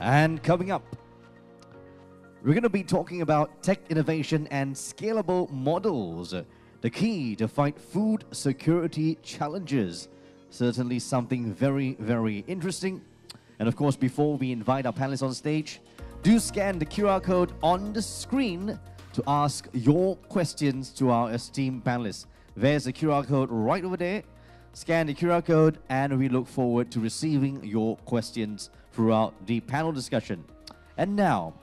And coming up, we're going to be talking about tech innovation and scalable models, the key to fight food security challenges. Certainly something very, very interesting. And of course, before we invite our panelists on stage, do scan the QR code on the screen to ask your questions to our esteemed panelists. There's the QR code right over there. Scan the QR code and we look forward to receiving your questions throughout the panel discussion. And now,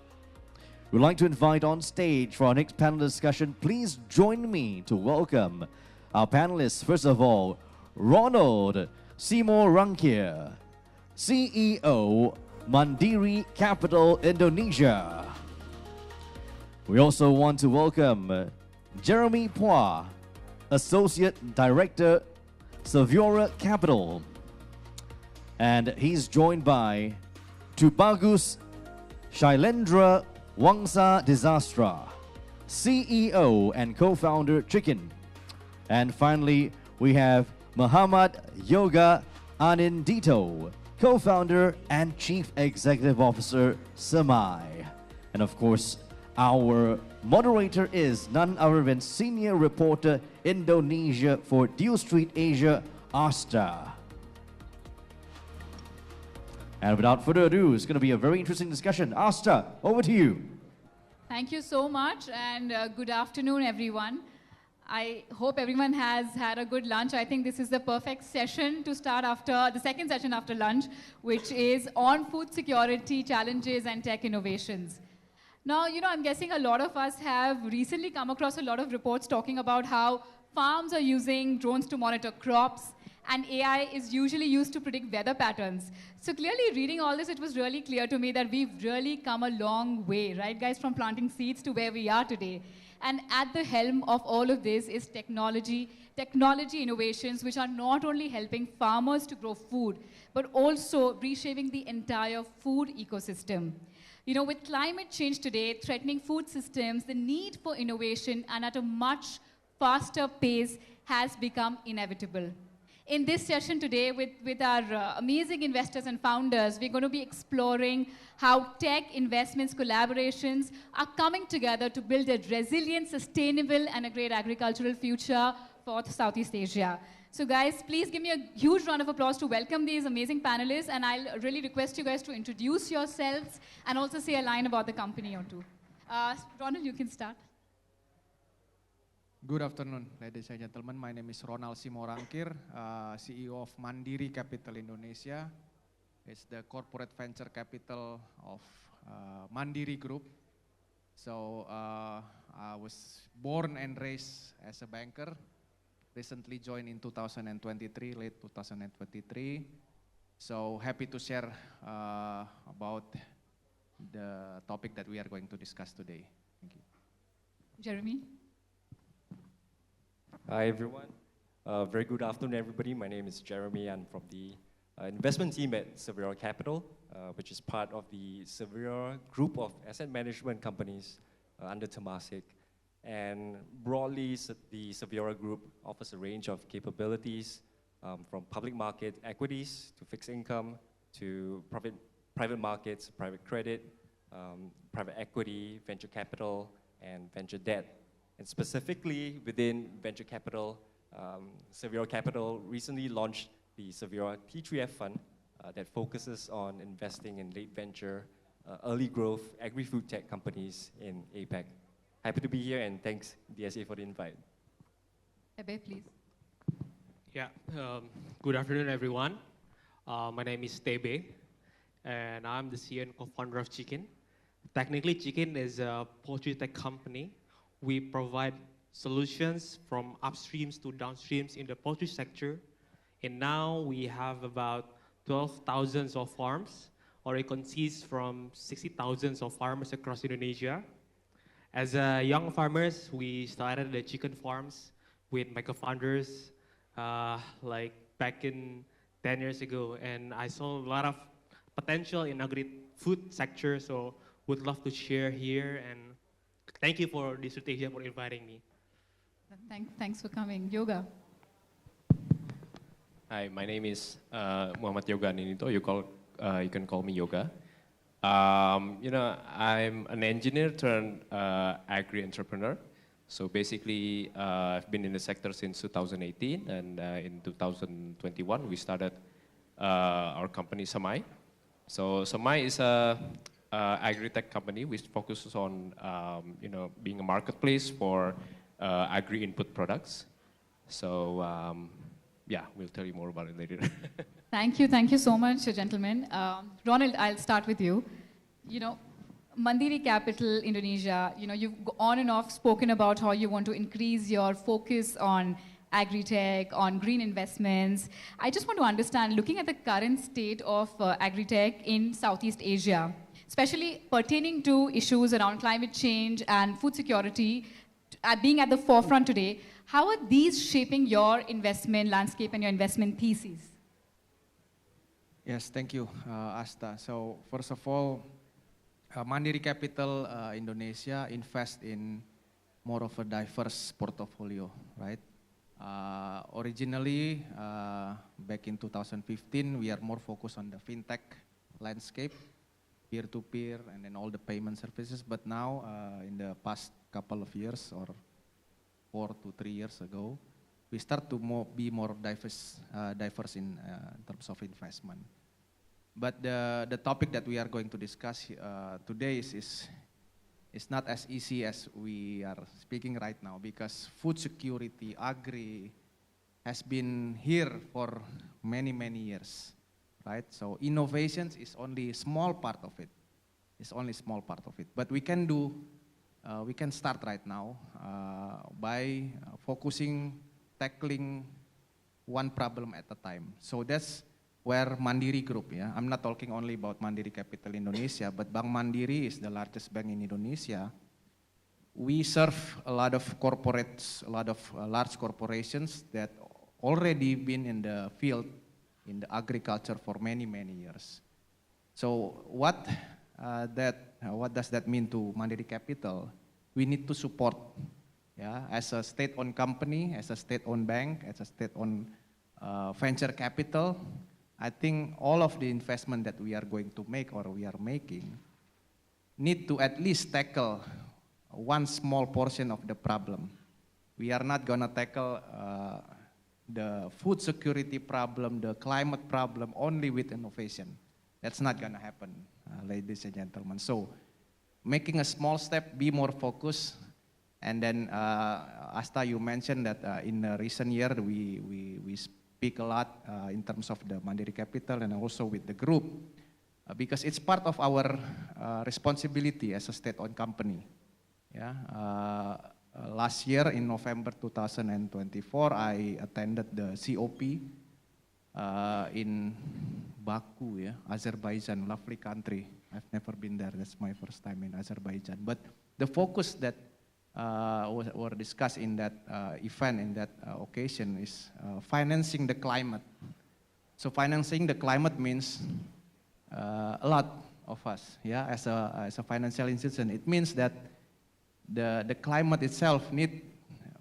we'd like to invite on stage for our next panel discussion. Please join me to welcome our panelists. First of all, Ronald Simorangkir, CEO, Mandiri Capital, Indonesia. We also want to welcome Jeremy Phua, Associate Director, Seviora Capital. And he's joined by Tubagus, Syailendra, Wangsadisastra, CEO and co-founder Chickin. And finally, we have Muhammad Yoga Anindito, co-founder and chief executive officer Semaai. And of course, our moderator is none other than senior reporter Indonesia for DealStreetAsia, Aastha. And without further ado, it's going to be a very interesting discussion. Aastha, over to you. Thank you so much, and good afternoon, everyone. I hope everyone has had a good lunch. I think this is the perfect session to start after the second session after lunch, which is on food security challenges and tech innovations. Now, I'm guessing a lot of us have recently come across a lot of reports talking about how farms are using drones to monitor crops, and AI is usually used to predict weather patterns. So clearly, reading all this, it was really clear to me that we've really come a long way, right, guys, from planting seeds to where we are today. And at the helm of all of this is technology innovations, which are not only helping farmers to grow food, but also reshaping the entire food ecosystem. With climate change today threatening food systems, the need for innovation and at a much faster pace has become inevitable. In this session today with our amazing investors and founders, we're going to be exploring how tech investments collaborations are coming together to build a resilient, sustainable, and a great agricultural future for Southeast Asia. So guys, please give me a huge round of applause to welcome these amazing panelists, and I'll really request you guys to introduce yourselves and also say a line about the company or two. Ronald, you can start. Good afternoon, ladies and gentlemen. My name is Ronald Simorangkir, CEO of Mandiri Capital Indonesia. It's the corporate venture capital of Mandiri Group. So I was born and raised as a banker. Recently joined in 2023, late 2023. So happy to share about the topic that we are going to discuss today. Thank you. Jeremy? Hi everyone, very good afternoon everybody. My name is Jeremy. I'm from the investment team at Seviora Capital, which is part of the Seviora group of asset management companies under Temasek. And broadly, the Seviora group offers a range of capabilities from public market equities to fixed income to private markets, private credit, private equity, venture capital, and venture debt. And specifically within venture capital, Seviora Capital recently launched the Seviora T3F fund that focuses on investing in late venture, early growth, agri-food tech companies in APAC. Happy to be here and thanks DSA for the invite. Ebe, please. Yeah, good afternoon everyone. My name is Tebe and I'm the CEO and co-founder of Chickin. Technically, Chickin is a poultry tech company. We provide solutions from upstreams to downstreams in the poultry sector. And now we have about 12,000 of farms, or it consists from 60,000 of farmers across Indonesia. As young farmers, we started the chicken farms with my co-founders like back in 10 years ago. And I saw a lot of potential in agri-food sector, so would love to share here. And thank you for DealStreetAsia for inviting me. Thanks for coming. Yoga. Hi, my name is Muhammad Yoga Anindito. You can call me Yoga. I'm an engineer turned agri-entrepreneur. So basically, I've been in the sector since 2018, and in 2021, we started our company Semaai. So Semaai is a agri-tech company which focuses on, being a marketplace for agri-input products. So yeah, we'll tell you more about it later. Thank you so much, gentlemen. Ronald, I'll start with you. Mandiri Capital, Indonesia, you've on and off spoken about how you want to increase your focus on agri-tech, on green investments. I just want to understand, looking at the current state of agri-tech in Southeast Asia, especially pertaining to issues around climate change and food security, being at the forefront today, how are these shaping your investment landscape and your investment thesis? Yes, thank you, Aastha. So first of all, Mandiri Capital Indonesia invest in more of a diverse portfolio, right? Originally, back in 2015, we are more focused on the fintech landscape, peer-to-peer, and then all the payment services. But now, in the past couple of years, or 4 to 3 years ago, we start to be more diverse in terms of investment. But the topic that we are going to discuss today is not as easy as we are speaking right now, because food security, agri, has been here for many, many years, right? So innovations is only a small part of it. It's only a small part of it. But we can start right now by tackling one problem at a time. So that's where Mandiri Group, I'm not talking only about Mandiri Capital Indonesia, but Bank Mandiri is the largest bank in Indonesia. We serve a lot of corporates, a lot of large corporations that already been in the field, in the agriculture for many, many years. So what does that mean to Mandiri Capital? We need to support, as a state-owned company, as a state-owned bank, as a state-owned venture capital. I think all of the investment that we are going to make or we are making need to at least tackle one small portion of the problem. We are not going to tackle the food security problem, the climate problem only with innovation. That's not going to happen, ladies and gentlemen. So making a small step, be more focused. And then, Aastha, you mentioned that in the recent year, we speak a lot in terms of the Mandiri Capital and also with the group, because it's part of our responsibility as a state-owned company. Last year in November 2024, I attended the COP in Baku, Azerbaijan, lovely country. I've never been there, that's my first time in Azerbaijan. But the focus that were discussed in that event, in that occasion, is financing the climate. So financing the climate means a lot of us, as a financial institution. It means that the climate itself need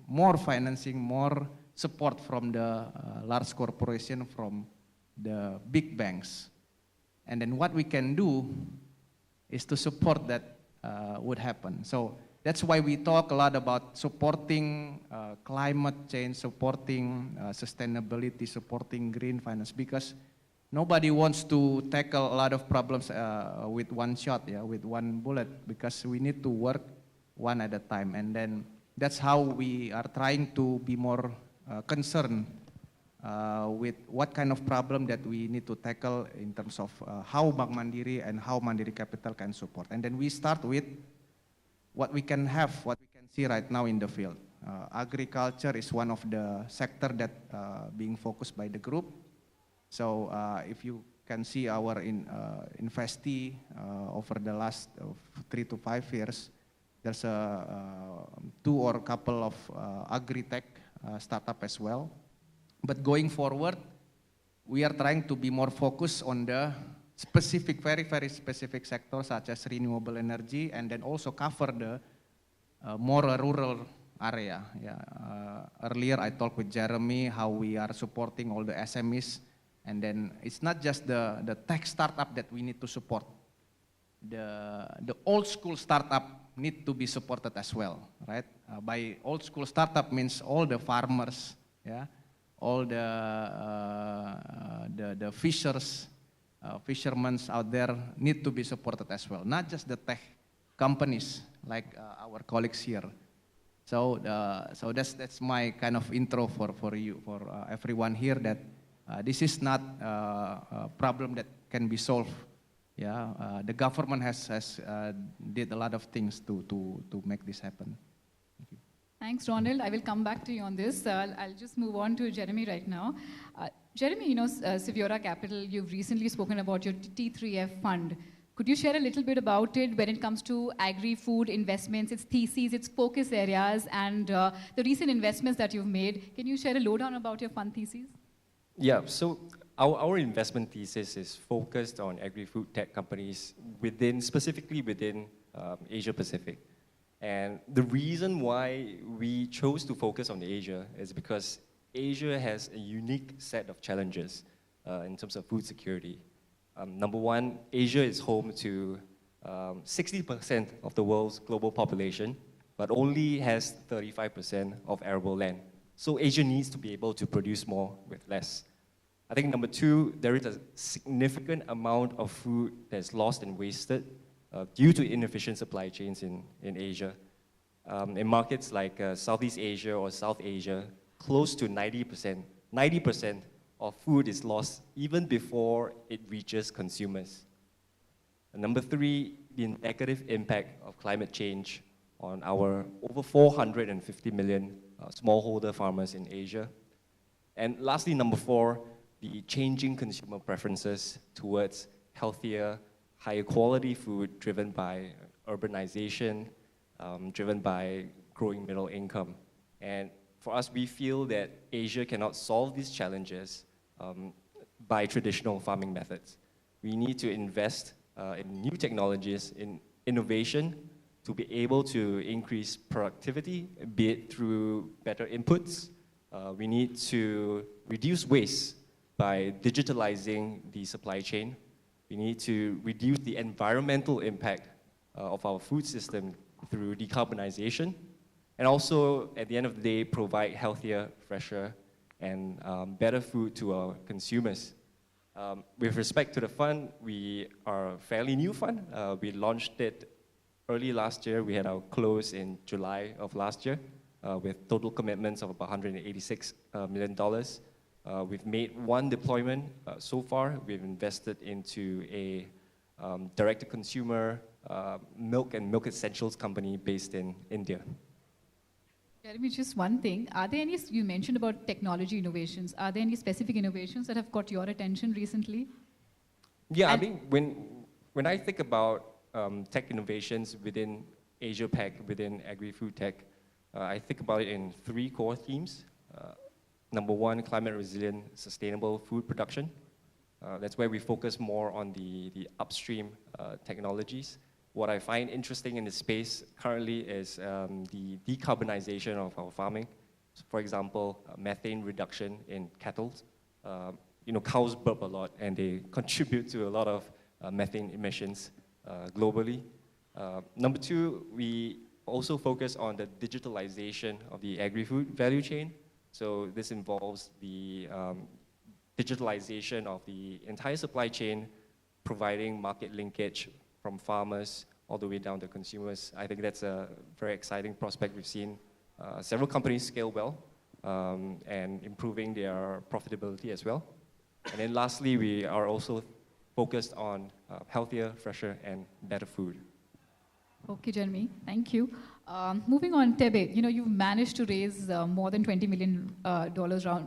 more financing, more support from the large corporation, from the big banks. And then what we can do is to support that would happen. So that's why we talk a lot about supporting climate change, supporting sustainability, supporting green finance, because nobody wants to tackle a lot of problems with one shot, with one bullet, because we need to work one at a time. And then that's how we are trying to be more concerned with what kind of problem that we need to tackle in terms of how Bank Mandiri and how Mandiri Capital can support. And then we start with what we can have, what we can see right now in the field. Agriculture is one of the sector that being focused by the group. So if you can see our investee over the last 3 to 5 years, there's a 2 or couple of agri-tech startup as well. But going forward, we are trying to be more focused on the specific, very, very specific sectors such as renewable energy, and then also cover the more rural area. Earlier I talked with Jeremy how we are supporting all the SMEs, and then it's not just the tech startup that we need to support. the old school startup need to be supported as well, right? By old school startup means all the farmers, yeah, all the fishers, fishermen out there need to be supported as well, not just the tech companies like our colleagues here. So that's my kind of intro for you, for everyone here, that this is not a problem that can be solved. Yeah, the government has did a lot of things to make this happen. Thank you. Thanks, Ronald. I will come back to you on this. I'll just move on to Jeremy right now. Jeremy, you know, Seviora Capital, you've recently spoken about your T3F fund. Could you share a little bit about it when it comes to agri-food investments, its theses, its focus areas, and the recent investments that you've made? Can you share a lowdown about your fund theses? Yeah, so our investment thesis is focused on agri-food tech companies specifically within Asia Pacific. And the reason why we chose to focus on Asia is because Asia has a unique set of challenges in terms of food security. Number one, Asia is home to 60% of the world's global population, but only has 35% of arable land. So Asia needs to be able to produce more with less. I think number two, there is a significant amount of food that's lost and wasted due to inefficient supply chains in Asia. In markets like Southeast Asia or South Asia, close to 90% of food is lost even before it reaches consumers. And number three, the negative impact of climate change on our over 450 million smallholder farmers in Asia. And lastly, number four, the changing consumer preferences towards healthier, higher quality food driven by urbanization, driven by growing middle income. And for us, we feel that Asia cannot solve these challenges by traditional farming methods. We need to invest in new technologies, in innovation, to be able to increase productivity, be it through better inputs. We need to reduce waste by digitalizing the supply chain. We need to reduce the environmental impact of our food system through decarbonization. And also, at the end of the day, provide healthier, fresher, and better food to our consumers. With respect to the fund, we are a fairly new fund. We launched it early last year. We had our close in July of last year with total commitments of about $186 million. We've made one deployment so far. We've invested into a direct-to-consumer milk and milk essentials company based in India. Jeremy, just one thing. Are there any, you mentioned about technology innovations. Are there any specific innovations that have caught your attention recently? Yeah, I think when I think about tech innovations within Asia Pac, within agri-food tech, I think about it in three core themes. Number one, climate resilient, sustainable food production. That's where we focus more on the upstream technologies. What I find interesting in this space currently is the decarbonization of our farming. So for example, methane reduction in cattle. Cows burp a lot and they contribute to a lot of methane emissions globally. Number two, we also focus on the digitalization of the agri-food value chain. So this involves the digitalization of the entire supply chain, providing market linkage from farmers all the way down to consumers. I think that's a very exciting prospect. We've seen several companies scale well and improving their profitability as well. And then lastly, we are also focused on healthier, fresher, and better food. Okay, Jeremy, thank you. Moving on, Tebe, you've managed to raise more than $20 million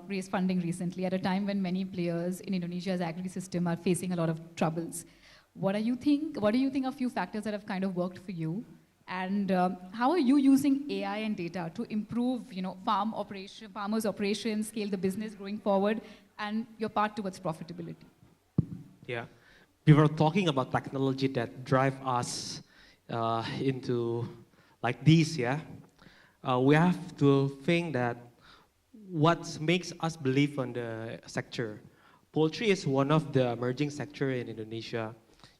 raise funding recently at a time when many players in Indonesia's agri-system are facing a lot of troubles. What do you think are a few factors that have kind of worked for you? And how are you using AI and data to improve, farmers' operations, scale the business going forward, and your path towards profitability? Yeah, we were talking about technology that drive us into like this, yeah. We have to think that what makes us believe on the sector. Poultry is one of the emerging sector in Indonesia.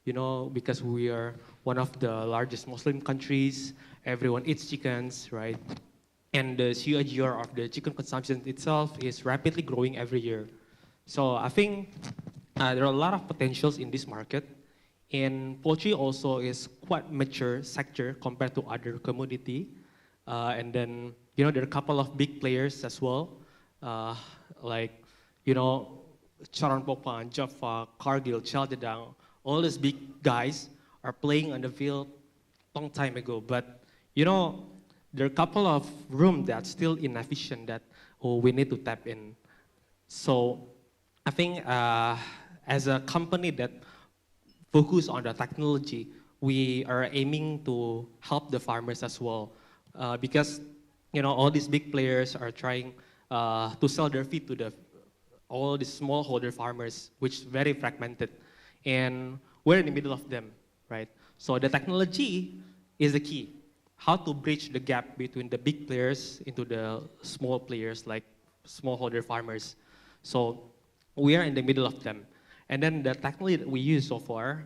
you know, because we are one of the largest Muslim countries, everyone eats chickens, right? And the CAGR of the chicken consumption itself is rapidly growing every year. So I think there are a lot of potentials in this market. And poultry also is quite mature sector compared to other commodity. And then, you know, there are a couple of big players as well, like, you know, Charan Popan, Jaffa, Cargill, Chaldedang, all these big guys are playing on the field long time ago. But, you know, there are a couple of rooms that's still inefficient that we need to tap in. So I think as a company that focus on the technology, we are aiming to help the farmers as well. Because, you know, all these big players are trying to sell their feed to all the smallholder farmers, which is very fragmented. And we're in the middle of them, right? So the technology is the key. How to bridge the gap between the big players into the small players like smallholder farmers. So we are in the middle of them. And then the technology that we use so far,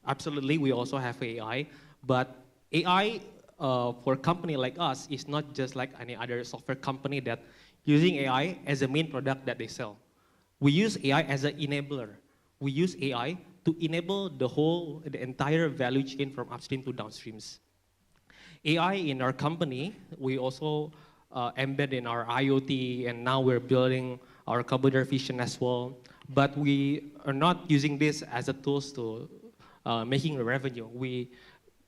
absolutely, we also have AI. But AI for a company like us is not just like any other software company that using AI as a main product that they sell. We use AI as an enabler. We use AI to enable the entire value chain from upstream to downstreams. AI in our company, we also embed in our IoT, and now we're building our computer vision as well. But we are not using this as a tools to making revenue. We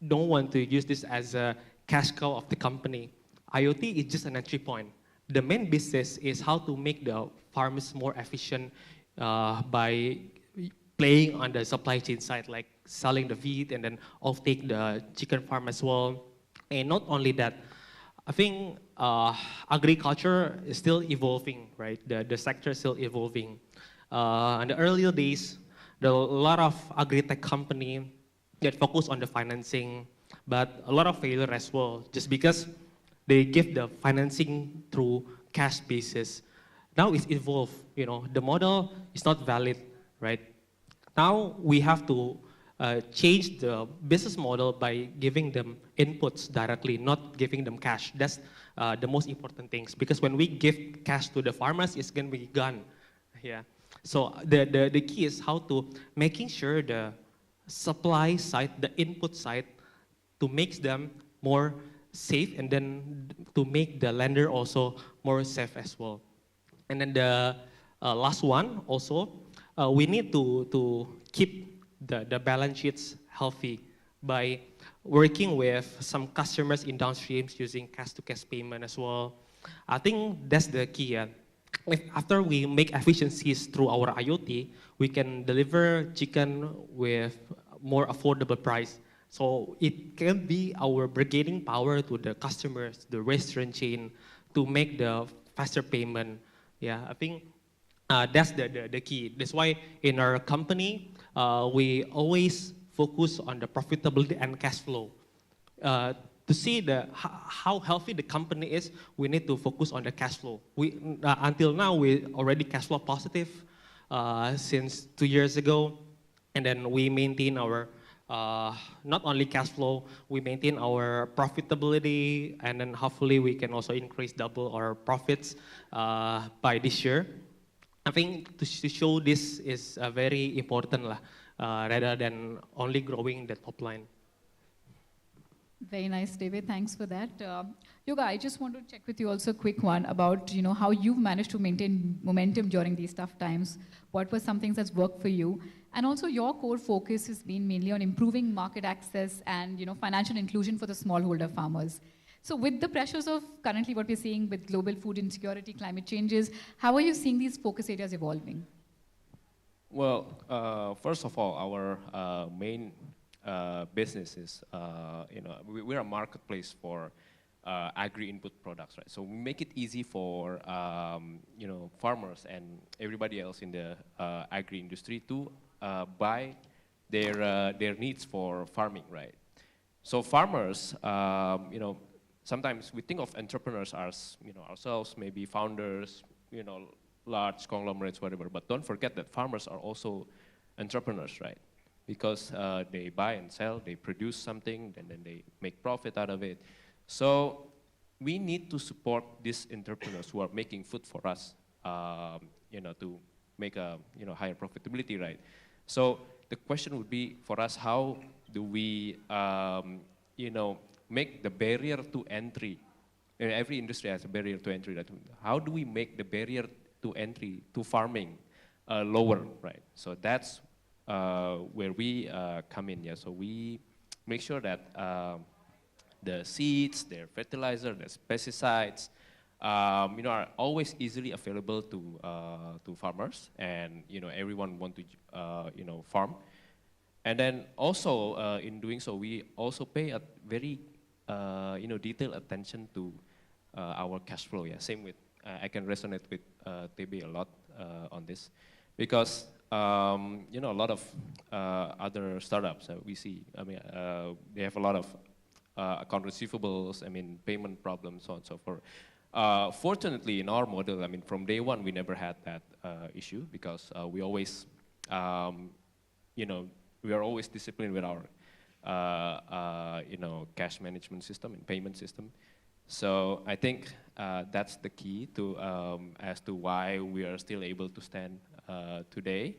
don't want to use this as a cash cow of the company. IoT is just an entry point. The main business is how to make the farmers more efficient by playing on the supply chain side, like selling the feed and then off-take the chicken farm as well. And not only that, I think agriculture is still evolving, right? The sector is still evolving. In the earlier days, there are a lot of agri-tech companies that focus on the financing, but a lot of failure as well, just because they give the financing through cash basis. Now it's evolved, you know, the model is not valid, right? Now we have to change the business model by giving them inputs directly, not giving them cash. That's the most important things, because when we give cash to the farmers, it's gonna be gone, yeah. So the key is how to making sure the supply side, the input side, to make them more safe, and then to make the lender also more safe as well. And then the last one also, we need to keep the balance sheets healthy by working with some customers in downstreams using cash-to-cash payment as well. I think that's the key. If after we make efficiencies through our IoT, we can deliver chicken with more affordable price. So it can be our bargaining power to the customers, the restaurant chain, to make the faster payment. Yeah, I think that's the key. That's why in our company, we always focus on the profitability and cash flow. To see how healthy the company is, we need to focus on the cash flow. Until now, we already cash flow positive since 2 years ago. And then we maintain our, not only cash flow, we maintain our profitability, and then hopefully we can also increase double our profits by this year. I think to show this is very important rather than only growing the top line. Very nice, David. Thanks for that. Yoga, I just want to check with you also a quick one about how you've managed to maintain momentum during these tough times. What were some things that's worked for you? And also your core focus has been mainly on improving market access and financial inclusion for the smallholder farmers. So with the pressures of currently what we're seeing with global food insecurity, climate changes, how are you seeing these focus areas evolving? Well, first of all, our main business is, we're a marketplace for agri-input products, right? So we make it easy for, farmers and everybody else in the agri-industry to buy their needs for farming, right? So farmers, sometimes we think of entrepreneurs as, ourselves, maybe founders, large conglomerates, whatever, but don't forget that farmers are also entrepreneurs, right? because they buy and sell, they produce something, and then they make profit out of it. So we need to support these entrepreneurs who are making food for us, to make a higher profitability, right? So the question would be for us, how do we make the barrier to entry? Every industry has a barrier to entry. How do we make the barrier to entry to farming lower, right? So that's where we come in. Yeah. So we make sure that the seeds, their fertilizer, the pesticides, are always easily available to farmers, and everyone want to farm. And then also in doing so, we also pay a very detailed attention to our cash flow. Yeah, same with I can resonate with TB a lot on this, because a lot of other startups we see. I mean, they have a lot of account receivables. I mean, payment problems, so on and so forth. Fortunately, in our model, I mean, from day one, we never had that issue, because we always, we are always disciplined with our, cash management system and payment system. So I think that's the key to as to why we are still able to stand today.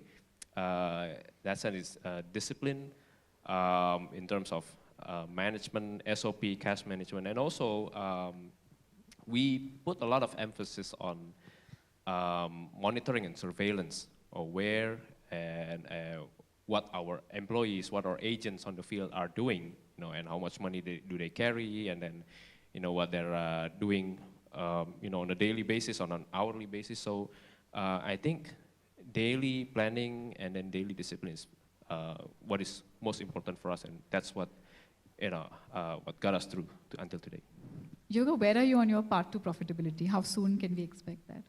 That is discipline in terms of management, SOP, cash management, and also we put a lot of emphasis on monitoring and surveillance of where and what our employees, what our agents on the field are doing, and how much money do they carry, and then, what they're doing, on a daily basis, on an hourly basis. So I think daily planning and then daily discipline is what is most important for us, and that's what, what got us through until today. Yoga, where are you on your path to profitability? How soon can we expect that?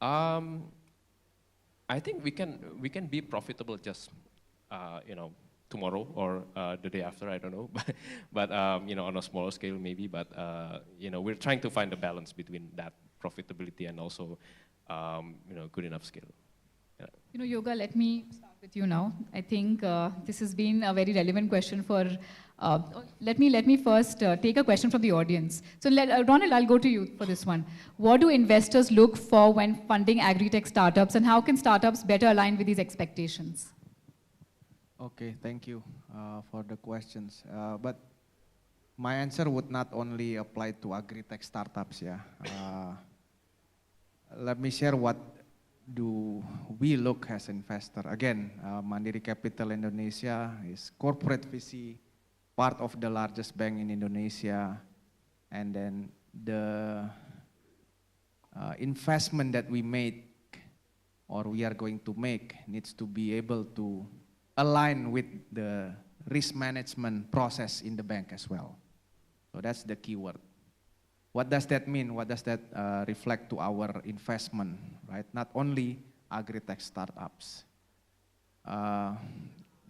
I think we can be profitable just tomorrow or the day after. I don't know, but on a smaller scale maybe. But we're trying to find a balance between that profitability and also good enough scale. Yeah. Yoga, let me start with you now. I think this has been a very relevant question for. Let me first take a question from the audience. So Ronald, I'll go to you for this one. What do investors look for when funding agri-tech startups, and how can startups better align with these expectations? Okay, thank you for the questions. But my answer would not only apply to agri-tech startups. Yeah. Let me share what do we look as investor. Again, Mandiri Capital Indonesia is corporate VC, part of the largest bank in Indonesia, and then the investment that we make or we are going to make needs to be able to align with the risk management process in the bank as well. So that's the key word. What does that mean? What does that reflect to our investment, right? Not only agri-tech startups.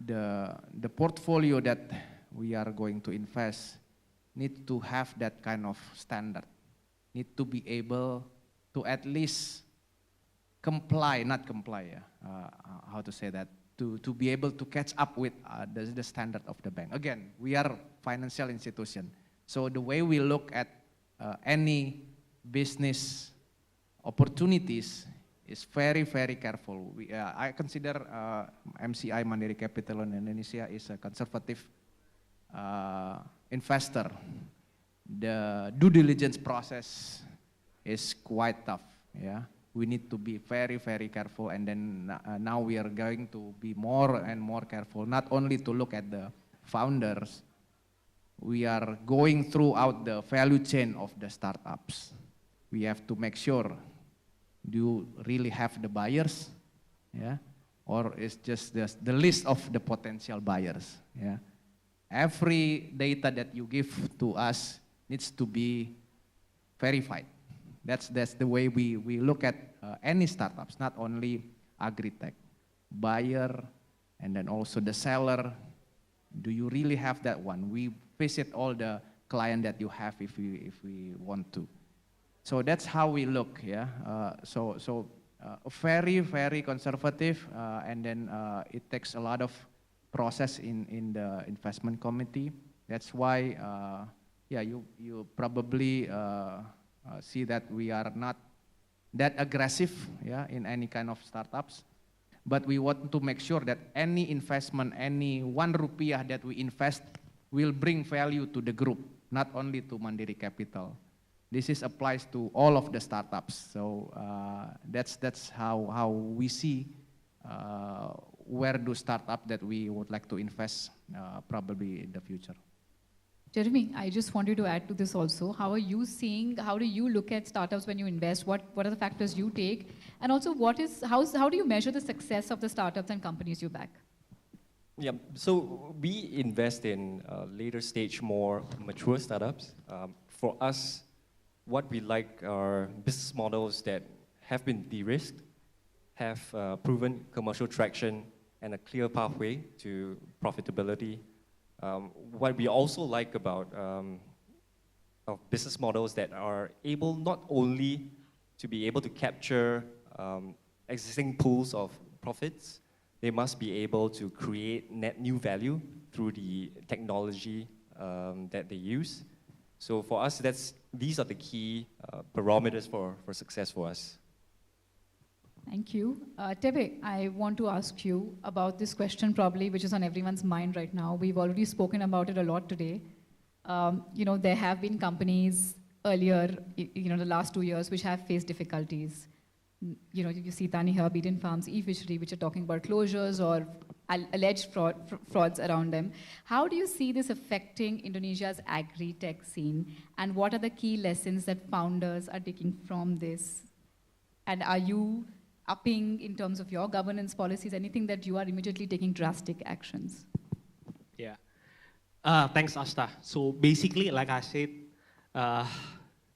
The portfolio that we are going to invest need to have that kind of standard, need to be able to at least comply, not comply, how to say that, to be able to catch up with the standard of the bank. Again, we are financial institution. So the way we look at any business opportunities is very, very careful. I consider MCI, Mandiri Capital in Indonesia, is a conservative investor. The due diligence process is quite tough. Yeah, we need to be very, very careful, and then now we are going to be more and more careful, not only to look at the founders. We are going throughout the value chain of the startups. We have to make sure, do you really have the buyers? Yeah, or it's just the list of the potential buyers? Yeah. Every data that you give to us needs to be verified. That's the way we look at any startups, not only agri-tech. Buyer, and then also the seller. Do you really have that one? We visit all the client that you have if we want to. So that's how we look, yeah. Very, very conservative, and then it takes a lot of process in the investment committee. That's why, yeah, you probably see that we are not that aggressive, yeah, in any kind of startups. But we want to make sure that any investment, any Rp1 that we invest will bring value to the group, not only to Mandiri Capital. This applies to all of the startups. So that's how we see where do startup that we would like to invest probably in the future. Jeremy, I just wanted to add to this also. How are you seeing, how do you look at startups when you invest? What are the factors you take? And also, how do you measure the success of the startups and companies you back? Yeah, so we invest in later stage, more mature startups. For us, what we like are business models that have been de-risked, have proven commercial traction, and a clear pathway to profitability. What we also like about business models that are able not only to be able to capture existing pools of profits, they must be able to create net new value through the technology that they use. So for us, these are the key parameters for success for us. Thank you. Tebe, I want to ask you about this question probably, which is on everyone's mind right now. We've already spoken about it a lot today. There have been companies earlier, the last 2 years, which have faced difficulties. You see Tani here, Beaten Farms, e-Fishery, which are talking about closures or alleged frauds around them. How do you see this affecting Indonesia's agri-tech scene? And what are the key lessons that founders are taking from this? And are you upping in terms of your governance policies, anything that you are immediately taking drastic actions? Yeah. Thanks, Aastha. So basically, like I said,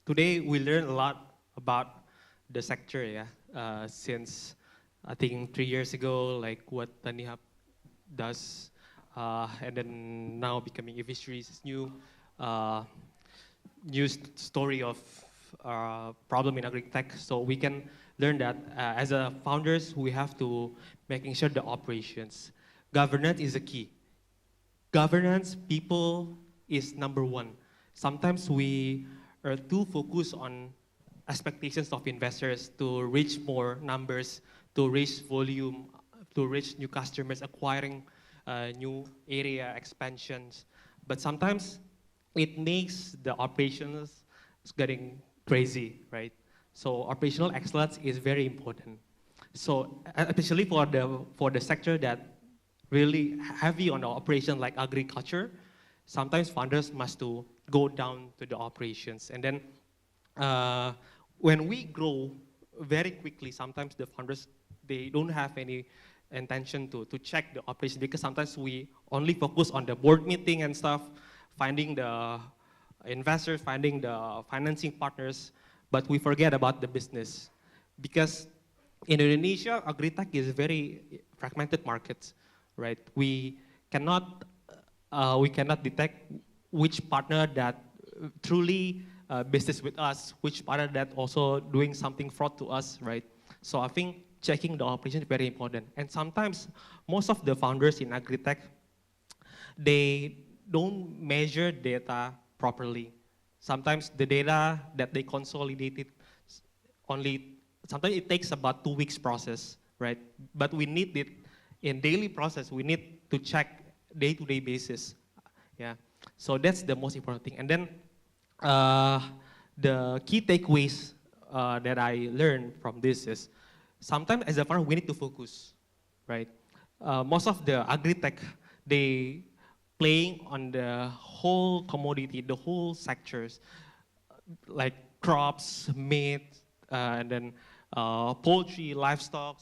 today we learned a lot about the sector, yeah. Since I think 3 years ago, like what Tanihub does, and then now becoming e-fisheries is new story of problem in agri-tech. So we can learn that as a founders, we have to making sure the operations. Governance is a key. Governance, people is number one. Sometimes we are too focused on expectations of investors to reach more numbers, to reach volume, to reach new customers, acquiring new area expansions. But sometimes it makes the operations getting crazy, right? So operational excellence is very important. So especially for the sector that really heavy on the operation like agriculture, sometimes founders must to go down to the operations. And then when we grow very quickly, sometimes the founders, they don't have any intention to check the operation because sometimes we only focus on the board meeting and stuff, finding the investors, finding the financing partners, but we forget about the business. Because in Indonesia, agri-tech is a very fragmented market, right? We cannot detect which partner that truly business with us, which partner that also doing something fraud to us, right? So I think checking the operation is very important. And sometimes most of the founders in agri-tech, they don't measure data properly. Sometimes the data that they consolidated sometimes it takes about 2 weeks process, right? But we need it in daily process. We need to check day-to-day basis, yeah. So that's the most important thing. And then the key takeaways that I learned from this is sometimes as a founder we need to focus, right? Most of the agri-tech, they playing on the whole commodity, the whole sectors, like crops, meat, and then poultry, livestock,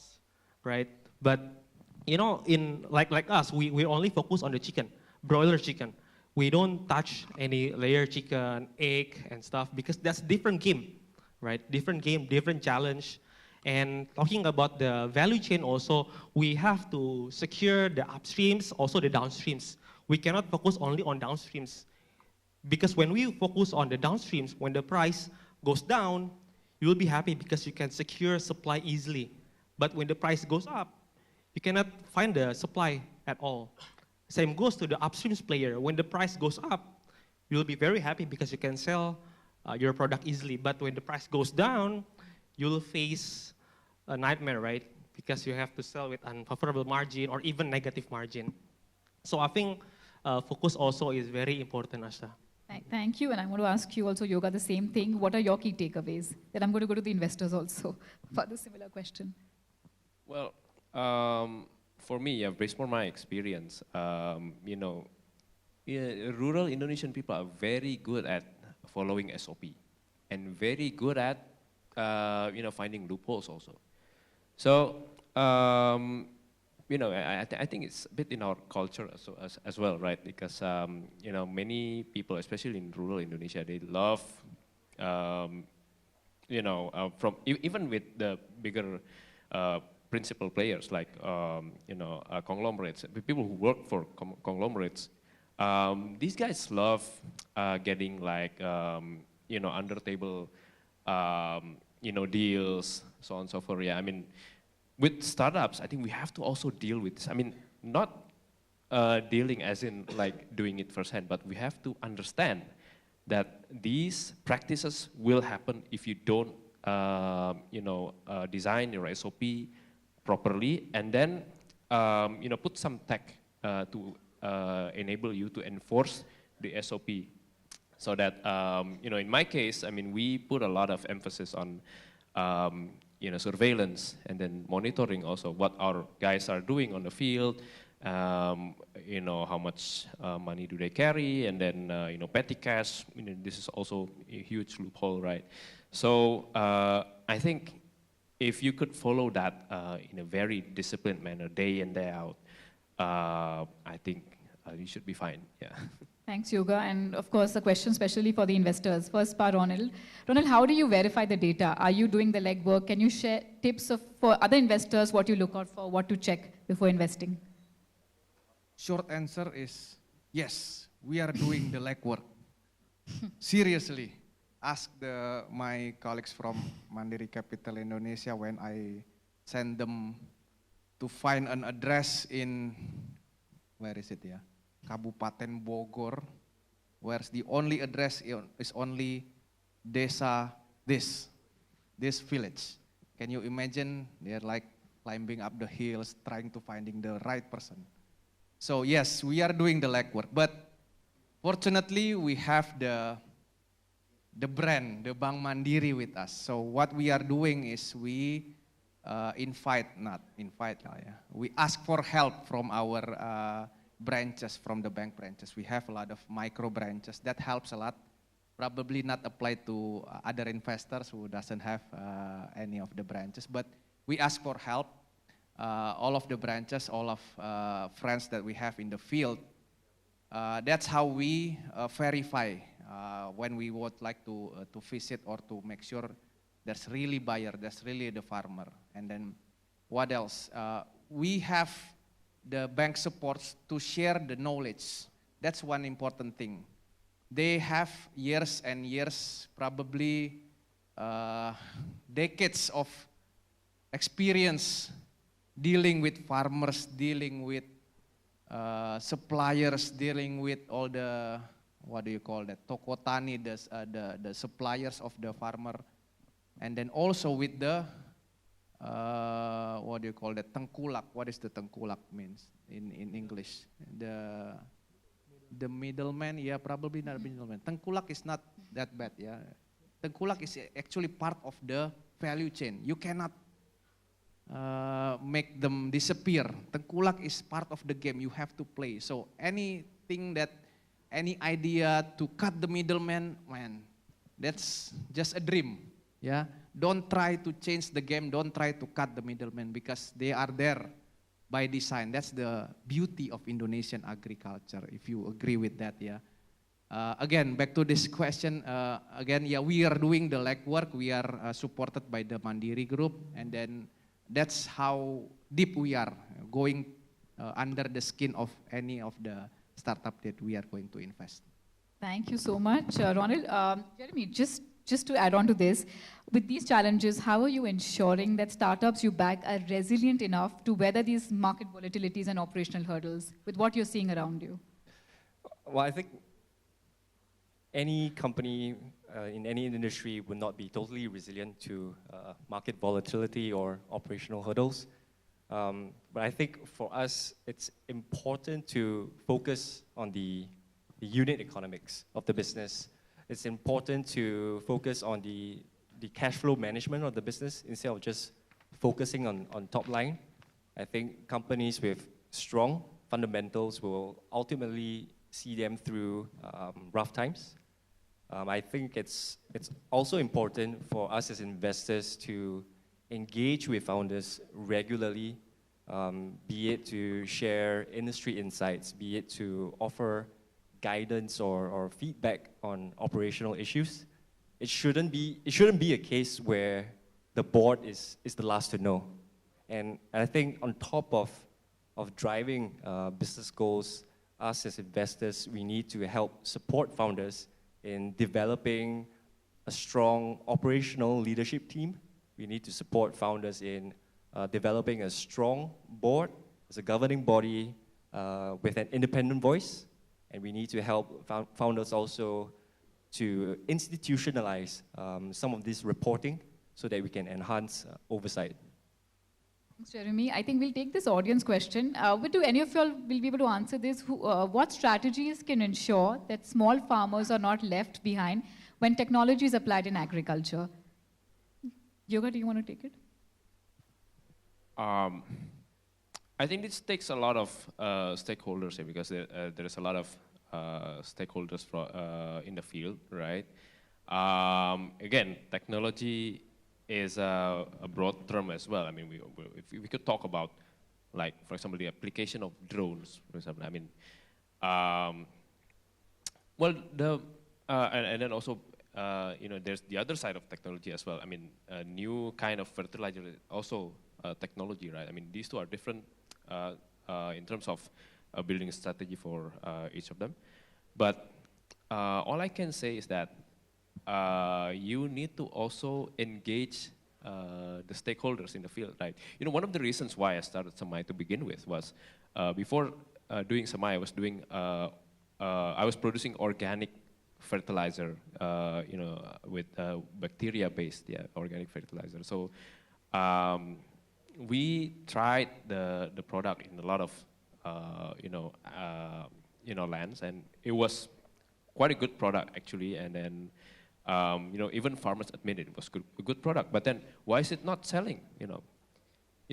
right? But in like us, we only focus on the chicken, broiler chicken. We don't touch any layer chicken, egg, and stuff because that's different game, right? Different game, different challenge. And talking about the value chain also, we have to secure the upstreams, also the downstreams. We cannot focus only on downstreams. Because when we focus on the downstreams, when the price goes down, you will be happy because you can secure supply easily. But when the price goes up, you cannot find the supply at all. Same goes to the upstream player. When the price goes up, you'll be very happy because you can sell your product easily. But when the price goes down, you'll face a nightmare, right? Because you have to sell with unfavorable margin or even negative margin. So I think focus also is very important, Aastha. Thank you, and I want to ask you also, Yoga, the same thing. What are your key takeaways? Then I'm going to go to the investors also for the similar question. Well, for me, based on my experience, you know, rural Indonesian people are very good at following SOP and very good at, you know, finding loopholes also. So, you know, I think it's a bit in our culture as well, right? Because, you know, many people, especially in rural Indonesia, they love, you know, even with the bigger principal players like, you know, conglomerates, people who work for conglomerates, these guys love getting like, you know, under table, you know, deals, so on and so forth. Yeah, I mean, with startups, I think we have to also deal with this. I mean, not dealing as in like doing it firsthand, but we have to understand that these practices will happen if you don't, you know, design your SOP properly, and then, you know, put some tech to enable you to enforce the SOP. So that, you know, in my case, I mean, we put a lot of emphasis on, you know, surveillance and then monitoring also what our guys are doing on the field, you know, how much money do they carry, and then, you know, petty cash. You know, this is also a huge loophole, right? So I think if you could follow that in a very disciplined manner, day in, day out, I think you should be fine, yeah. Thanks, Yoga. And of course, a question especially for the investors. First part, Ronald. Ronald, how do you verify the data? Are you doing the legwork? Can you share tips for other investors, what you look out for, what to check before investing? Short answer is yes, we are doing the legwork. Seriously, ask my colleagues from Mandiri Capital Indonesia when I send them to find an address in, where is it, yeah? Kabupaten Bogor, where's the only address is only desa this village. Can you imagine? They're like climbing up the hills, trying to finding the right person. So yes, we are doing the legwork, but fortunately we have the brand, the Bank Mandiri with us. So what we are doing is we we ask for help from our branches, from the bank branches. We have a lot of micro branches. That helps a lot. Probably not applied to other investors who doesn't have any of the branches, but we ask for help. All of the branches, all of friends that we have in the field. That's how we verify when we would like to visit or to make sure there's really buyer, there's really the farmer. And then what else? We have the bank supports to share the knowledge. That's one important thing. They have years and years, probably decades of experience dealing with farmers, dealing with suppliers, dealing with all the, what do you call that, toko tani, the suppliers of the farmer, and then also with the, what do you call that, tengkulak. What is the tengkulak means in English? The middleman, yeah, probably not middleman. Tengkulak is not that bad, yeah. Tengkulak is actually part of the value chain. You cannot make them disappear. Tengkulak is part of the game. You have to play. So anything that, any idea to cut the middleman, man, that's just a dream. Yeah, don't try to change the game. Don't try to cut the middleman because they are there by design. That's the beauty of Indonesian agriculture. If you agree with that, yeah. Again, back to this question. Again, yeah, we are doing the legwork. We are supported by the Mandiri Group, and then that's how deep we are going under the skin of any of the startup that we are going to invest. Thank you so much, Ronald. Jeremy, just just to add on to this, with these challenges, how are you ensuring that startups you back are resilient enough to weather these market volatilities and operational hurdles with what you're seeing around you? Well, I think any company in any industry would not be totally resilient to market volatility or operational hurdles. But I think for us, it's important to focus on the unit economics of the business. It's important to focus on the cash flow management of the business instead of just focusing on top line. I think companies with strong fundamentals will ultimately see them through rough times. I think it's also important for us as investors to engage with founders regularly, be it to share industry insights, be it to offer guidance or feedback on operational issues. It shouldn't be a case where the board is the last to know. And I think on top of driving business goals, us as investors, we need to help support founders in developing a strong operational leadership team. We need to support founders in developing a strong board as a governing body with an independent voice. And we need to help founders also to institutionalize some of this reporting so that we can enhance oversight. Thanks, Jeremy. I think we'll take this audience question. But do any of you all will be able to answer this? What strategies can ensure that small farmers are not left behind when technology is applied in agriculture? Yoga, do you want to take it? I think this takes a lot of stakeholders here because there is a lot of stakeholders in the field, right? Again, technology is a broad term as well. I mean, if we could talk about, like, for example, the application of drones, for example. I mean, well, and then also, you know, there's the other side of technology as well. I mean, a new kind of fertilizer is also technology, right? I mean, these two are different in terms of building a strategy for each of them. But all I can say is that you need to also engage the stakeholders in the field, right? You know, one of the reasons why I started Semaai to begin with was before doing Semaai, I was producing organic fertilizer, you know, with bacteria-based, organic fertilizer. So we tried the product in a lot of lands, and it was quite a good product actually. And then you know, even farmers admitted it was a good product. But then why is it not selling? You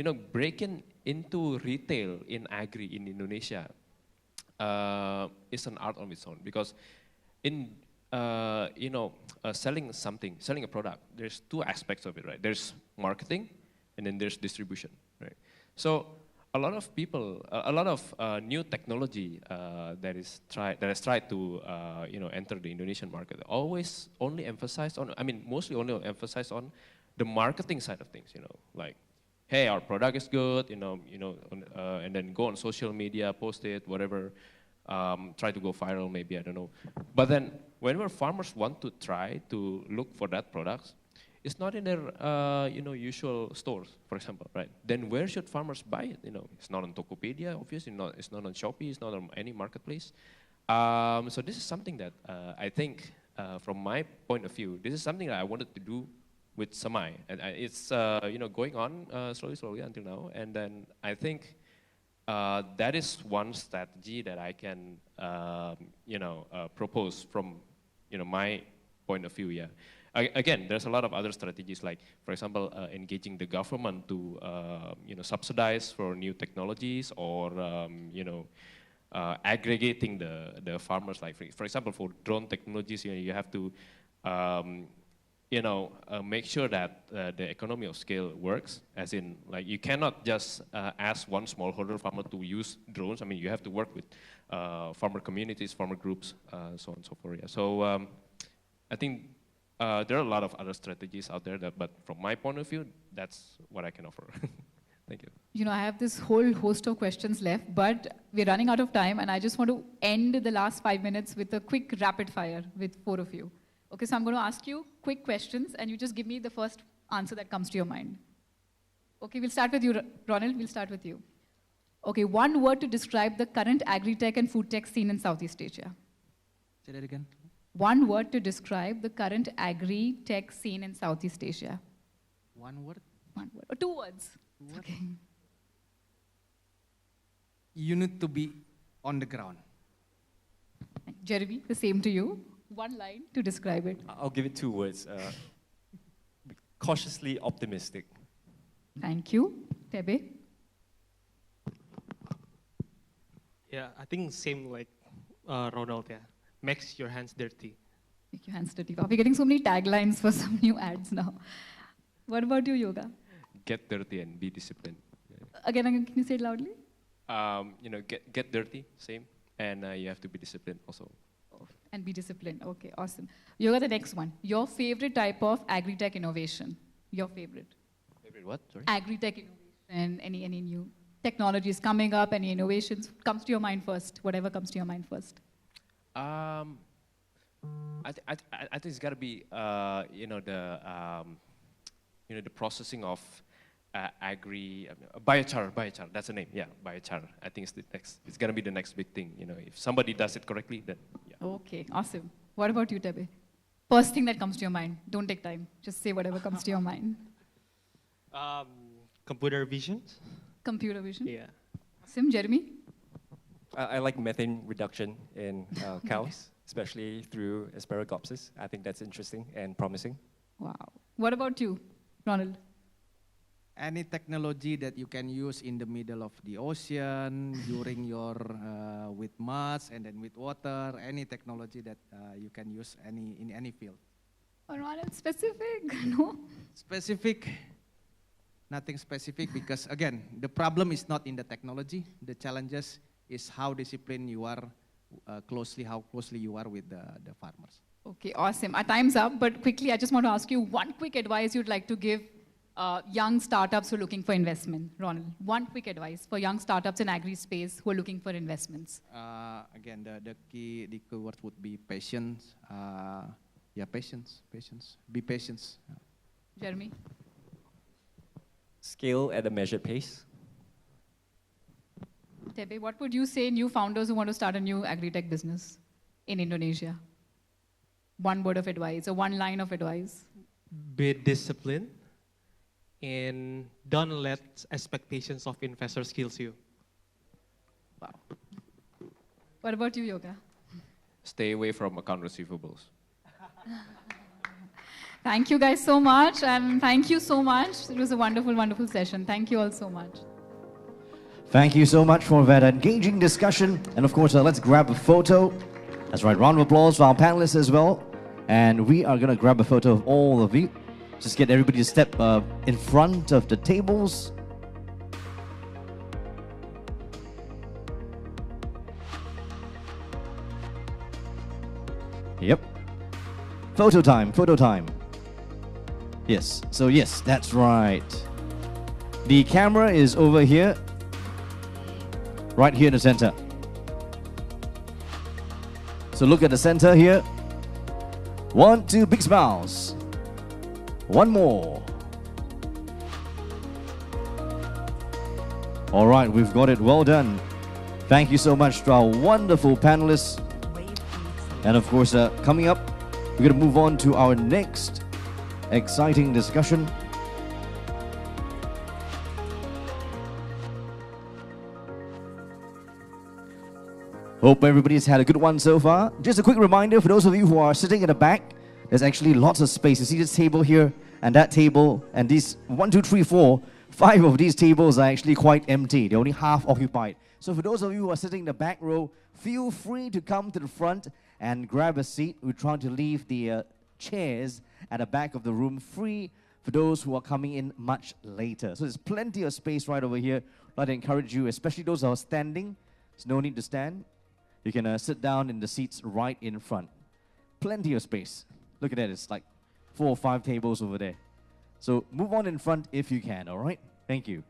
know, breaking into retail in agri in Indonesia is an art on its own, because in selling a product, there's two aspects of it, right? There's marketing, and then there's distribution, right? So a lot of people, a lot of new technology that has tried to enter the Indonesian market always only emphasize on, mostly only emphasize on the marketing side of things, you know, like, hey, our product is good, and then go on social media, post it, whatever, try to go viral, maybe, I don't know. But then whenever farmers want to try to look for that product, it's not in their usual stores, for example, right? Then where should farmers buy it? You know, it's not on Tokopedia, obviously, it's not on Shopee, it's not on any marketplace. So this is something that I think, from my point of view, this is something that I wanted to do with Semaai, and it's going on slowly until now. And then I think that is one strategy that I can propose from my point of view. Yeah. Again, there's a lot of other strategies, like, for example, engaging the government to subsidize for new technologies, or aggregating the farmers. Like, for example, for drone technologies, you have to make sure that the economy of scale works. As in, like, you cannot just ask one smallholder farmer to use drones. I mean, you have to work with farmer communities, farmer groups, so on and so forth. Yeah. So I think there are a lot of other strategies out there, but from my point of view, that's what I can offer. Thank you. You know, I have this whole host of questions left, but we're running out of time, and I just want to end the last 5 minutes with a quick rapid fire with 4 of you. Okay, so I'm going to ask you quick questions, and you just give me the first answer that comes to your mind. Okay, we'll start with you, Ronald. We'll start with you. Okay, one word to describe the current agri-tech and food tech scene in Southeast Asia. Say that again. One word to describe the current agri-tech scene in Southeast Asia. One word? One word. Or 2 words. Two Okay. You need to be on the ground. Jeremy, the same to you. One line to describe it. I'll give it 2 words. Cautiously optimistic. Thank you. Tebe? Yeah, I think same like Ronald, yeah. Makes your hands dirty. Make your hands dirty. Wow, we're getting so many taglines for some new ads now. What about you, Yoga? Get dirty and be disciplined. Again, can you say it loudly? Get dirty, same, and you have to be disciplined also. And be disciplined. Okay, awesome. Yoga, the next one. Your favorite type of agri-tech innovation. Your favorite. Favorite what? Sorry. Agri-tech innovation. Any new technologies coming up? Any innovations? Comes to your mind first. Whatever comes to your mind first. I think it's got to be the processing of biochar. That's the name. Yeah, biochar. I think it's the next. It's gonna be the next big thing. If somebody does it correctly, then yeah. Okay, awesome. What about you, Tebe? First thing that comes to your mind. Don't take time. Just say whatever comes to your mind. Computer vision. Computer vision. Yeah. Awesome. Jeremy? I like methane reduction in cows, especially through asparagopsis. I think that's interesting and promising. Wow. What about you, Ronald? Any technology that you can use in the middle of the ocean, during your, with mud and then with water, any technology that you can use in any field. Oh, Ronald, specific? No? Specific, nothing specific, because again, the problem is not in the technology. The challenges is how disciplined you are, how closely you are with the farmers. Okay, awesome. Our time's up, but quickly, I just want to ask you one quick advice you'd like to give young startups who are looking for investment. Ronald, one quick advice for young startups in agri-space who are looking for investments. Again, the key word would be patience. Patience. Be patient. Jeremy? Scale at a measured pace. Tebe, what would you say new founders who want to start a new agri-tech business in Indonesia? One word of advice or one line of advice? Be disciplined and don't let expectations of investors kill you. Wow. What about you, Yoga? Stay away from account receivables. Thank you guys so much, and thank you so much. It was a wonderful, wonderful session. Thank you all so much. Thank you so much for that engaging discussion. And of course, let's grab a photo. That's right, round of applause for our panelists as well. And we are going to grab a photo of all of you. Just get everybody to step in front of the tables. Yep. Photo time, photo time. Yes, so yes, that's right. The camera is over here. Right here in the center. So look at the center here. 1, 2, big smiles. One more. All right, we've got it. Well done. Thank you so much to our wonderful panelists. And of course, coming up, we're going to move on to our next exciting discussion. Hope everybody's had a good one so far. Just a quick reminder for those of you who are sitting in the back, there's actually lots of space. You see this table here and that table and these 1, 2, 3, 4, 5 of these tables are actually quite empty. They're only half occupied. So for those of you who are sitting in the back row, feel free to come to the front and grab a seat. We're trying to leave the chairs at the back of the room free for those who are coming in much later. So there's plenty of space right over here. I'd like to encourage you, especially those who are standing. There's no need to stand. You can sit down in the seats right in front. Plenty of space. Look at that, it's like 4 or 5 tables over there. So move on in front if you can, all right? Thank you.